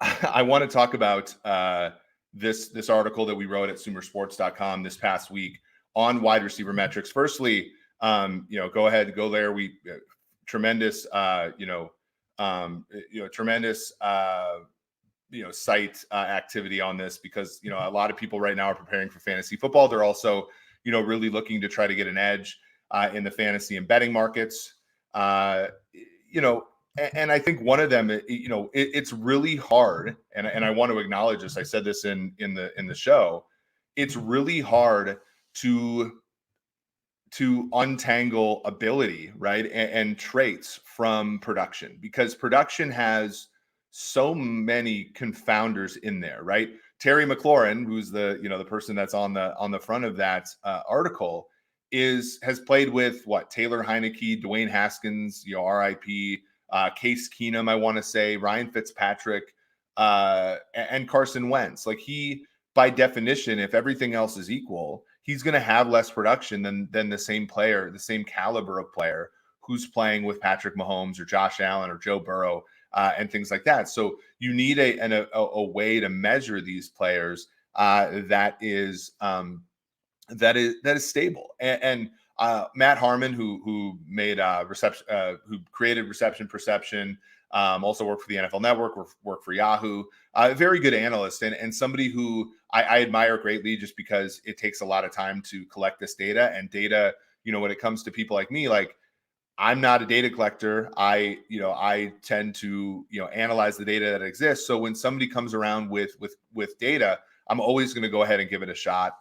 I want to talk about this article that we wrote at sumersports.com this past week on wide receiver metrics. Firstly, go ahead, go there. We tremendous, tremendous, site activity on this because a lot of people right now are preparing for fantasy football. They're also really looking to try to get an edge in the fantasy and betting markets. Uh, you know, and I think one of them, it's really hard, and I want to acknowledge this. I said this in the show. It's really hard to untangle ability, right, and traits from production, because production has so many confounders in there, right? Terry McLaurin, who's the person that's on the front of that article, has played with what, Taylor Heineke, Dwayne Haskins, RIP, Case Keenum, I want to say, Ryan Fitzpatrick, and Carson Wentz. Like, he, by definition, if everything else is equal, he's going to have less production than the same player, the same caliber of player who's playing with Patrick Mahomes or Josh Allen or Joe Burrow and things like that. So you need a way to measure these players that is stable. And Matt Harmon, who made reception, who created Reception Perception, also worked for the NFL Network, worked for Yahoo. A very good analyst and somebody who I admire greatly, just because it takes a lot of time to collect this data. And data, when it comes to people like me, like, I'm not a data collector. I tend to, analyze the data that exists. So when somebody comes around with data, I'm always going to go ahead and give it a shot.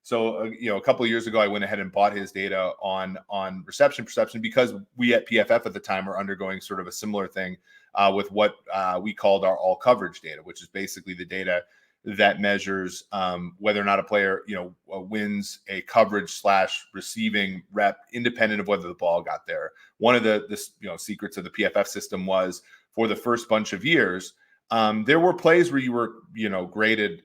So, a couple of years ago, I went ahead and bought his data on Reception Perception, because we at PFF at the time are undergoing sort of a similar thing with what we called our all coverage data, which is basically the data that measures whether or not a player, wins a coverage / receiving rep, independent of whether the ball got there. One of the secrets of the PFF system was, for the first bunch of years, there were plays where you were, graded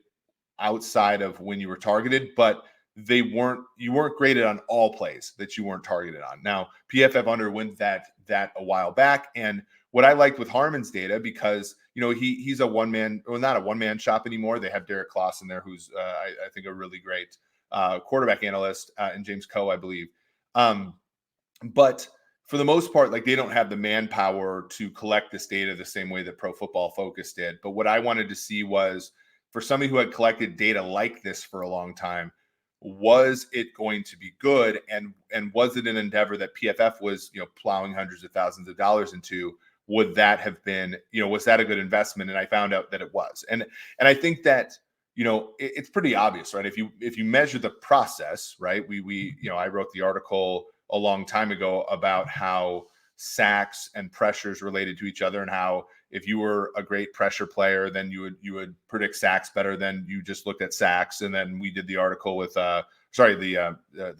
outside of when you were targeted, but you weren't graded on all plays that you weren't targeted on. Now, PFF underwent that a while back. And what I liked with Harmon's data, because he's a one-man, well, not a one-man shop anymore. They have Derek Clausen there, who's I think a really great quarterback analyst, and James Coe, I believe. But for the most part, like, they don't have the manpower to collect this data the same way that Pro Football Focus did. But what I wanted to see was, for somebody who had collected data like this for a long time, was it going to be good? And was it an endeavor that PFF was, plowing hundreds of thousands of dollars into? Would that have been, was that a good investment? And I found out that it was. And I think that, it's pretty obvious, right? If you measure the process, right? I wrote the article a long time ago about how sacks and pressures related to each other, and how if you were a great pressure player, then you would predict sacks better than you just looked at sacks. And then we did the article with the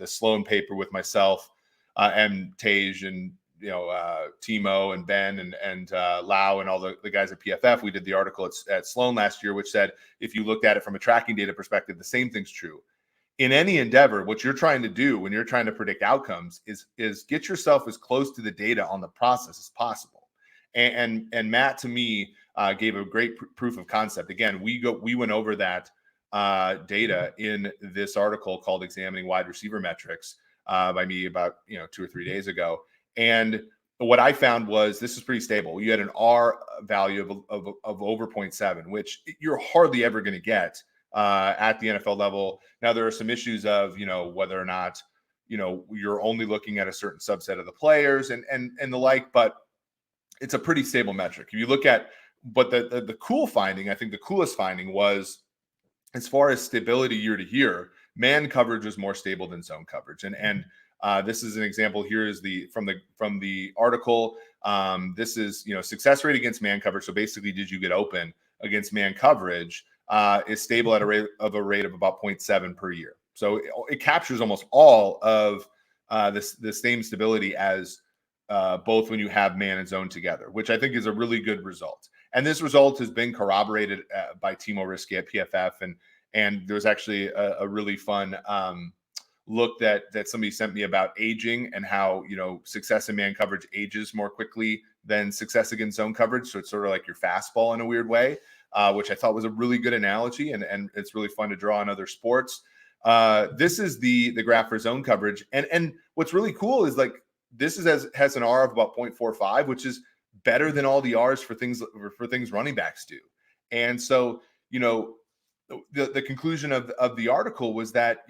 Sloan paper with myself and Tage and Timo and Ben and Lau and all the guys at PFF. We did the article at Sloan last year, which said, if you looked at it from a tracking data perspective, the same thing's true. In any endeavor, what you're trying to do when you're trying to predict outcomes is get yourself as close to the data on the process as possible. And Matt, to me, gave a great proof of concept. Again, we went over that data in this article called "Examining Wide Receiver Metrics" by me about 2 or 3 days ago. And what I found was, this is pretty stable. You had an R value of over 0.7, which you're hardly ever going to get at the NFL level. Now, there are some issues of whether or not you're only looking at a certain subset of the players and the like, but it's a pretty stable metric. If you look at, but the cool finding, I think the coolest finding was, as far as stability year to year, man coverage was more stable than zone coverage. And this is an example. Here is from the article. This is success rate against man coverage. So basically, did you get open against man coverage? Is stable at a rate of about 0.7 per year. So it captures almost all of the same stability as both when you have man and zone together, which I think is a really good result. And this result has been corroborated by Timo Risky at PFF. And there was actually a really fun look that somebody sent me about aging, and how success in man coverage ages more quickly than success against zone coverage. So it's sort of like your fastball in a weird way, which I thought was a really good analogy, and it's really fun to draw on other sports. This is the graph for zone coverage, and what's really cool is like this has an R of about 0.45, which is better than all the R's for things running backs do. And so, the conclusion of the article was that,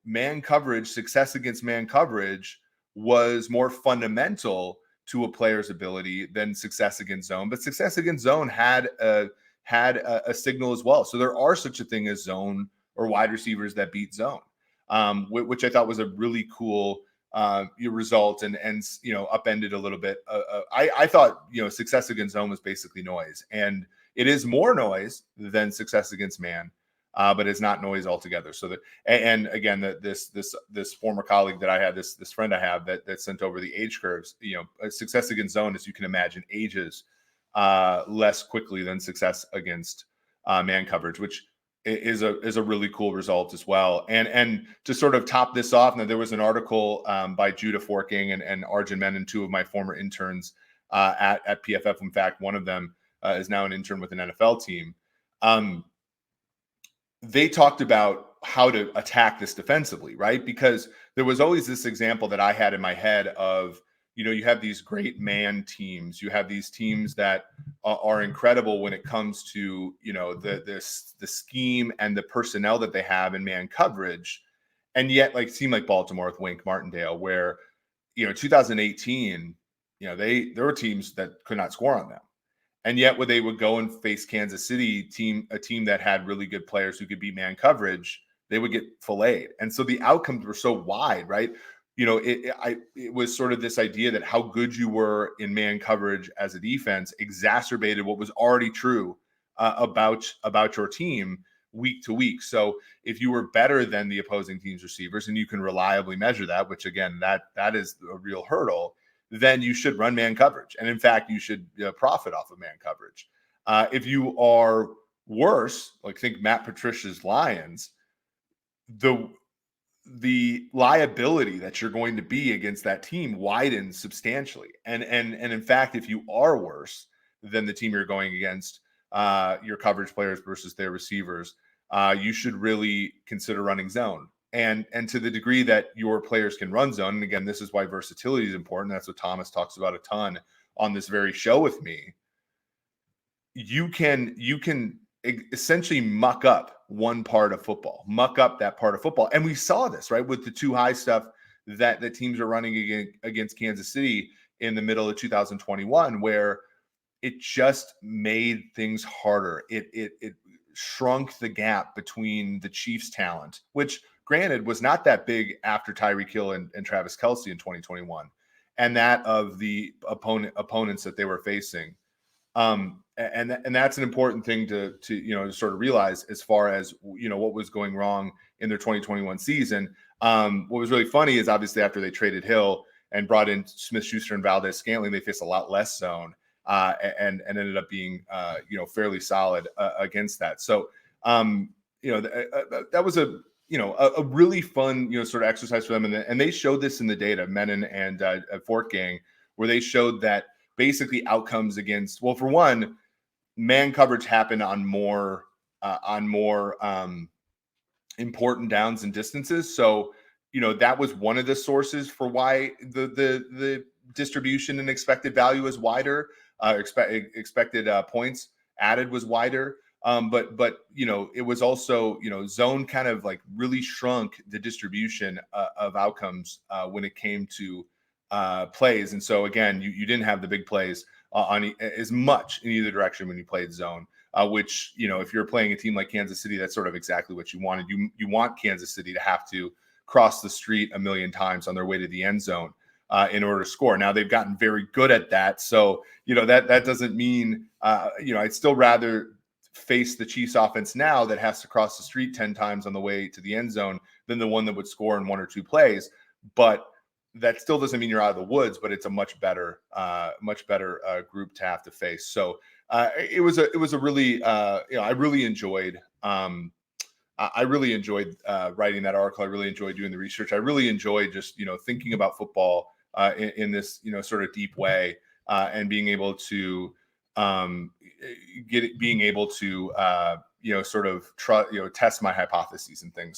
man coverage, success against man coverage was more fundamental to a player's ability than success against zone. But success against zone had a signal as well. So there are such a thing as zone or wide receivers that beat zone, which I thought was a really cool result and upended a little bit. I thought success against zone was basically noise, and it is more noise than success against man, but it's not noise altogether. So that, and again, this former colleague that I had, this friend I have that sent over the age curves. Success against zone, as you can imagine, ages less quickly than success against man coverage, which is a really cool result as well. And to sort of top this off, now there was an article by Judah Forking and Arjun Menon, two of my former interns at PFF. In fact, one of them is now an intern with an NFL team. They talked about how to attack this defensively, right? Because there was always this example that I had in my head of, you have these great man teams. You have these teams that are incredible when it comes to, the scheme and the personnel that they have in man coverage. And yet, like, seem like Baltimore with Wink Martindale, where, 2018, there were teams that could not score on them. And yet when they would go and face Kansas City a team that had really good players who could beat man coverage, they would get filleted. And so the outcomes were so wide, right? It was sort of this idea that how good you were in man coverage as a defense exacerbated what was already true about your team week to week. So if you were better than the opposing team's receivers, and you can reliably measure that, which again, that is a real hurdle, then you should run man coverage. And in fact, you should profit off of man coverage. If you are worse, like think Matt Patricia's Lions, the liability that you're going to be against that team widens substantially. And in fact, if you are worse than the team you're going against, your coverage players versus their receivers, you should really consider running zone. And to the degree that your players can run zone, and again, this is why versatility is important. That's what Thomas talks about a ton on this very show with me. You can essentially muck up one part of football, muck up that part of football. And we saw this, right, with the too high stuff that the teams are running against Kansas City in the middle of 2021, where it just made things harder. It shrunk the gap between the Chiefs' talent, which granted was not that big after Tyreek Hill and Travis Kelce in 2021, and that of the opponents that they were facing. And that's an important thing to sort of realize as far as what was going wrong in their 2021 season. What was really funny is obviously after they traded Hill and brought in Smith-Schuster and Valdez-Scantling, they faced a lot less zone and ended up being fairly solid against that. So that was a really fun sort of exercise for them, and they showed this in the data, Menon and Fort Gang, where they showed that basically outcomes against, well, for one, man coverage happened on more important downs and distances. So, that was one of the sources for why the distribution and expected value is wider. Expected points added was wider. But it was also, zone kind of like really shrunk the distribution of outcomes when it came to plays. And so again, you didn't have the big plays on as much in either direction when you played zone, which, if you're playing a team like Kansas City, that's sort of exactly what you wanted. You want Kansas City to have to cross the street a million times on their way to the end zone in order to score. Now they've gotten very good at that. So, that doesn't mean, I'd still rather face the Chiefs offense now that has to cross the street 10 times on the way to the end zone than the one that would score in one or two plays. But that still doesn't mean you're out of the woods, but it's a much better group to have to face. So it was a really, I really enjoyed, writing that article. I really enjoyed doing the research. I really enjoyed just, thinking about football in this, sort of deep way. and being able to being able to sort of test my hypotheses and things.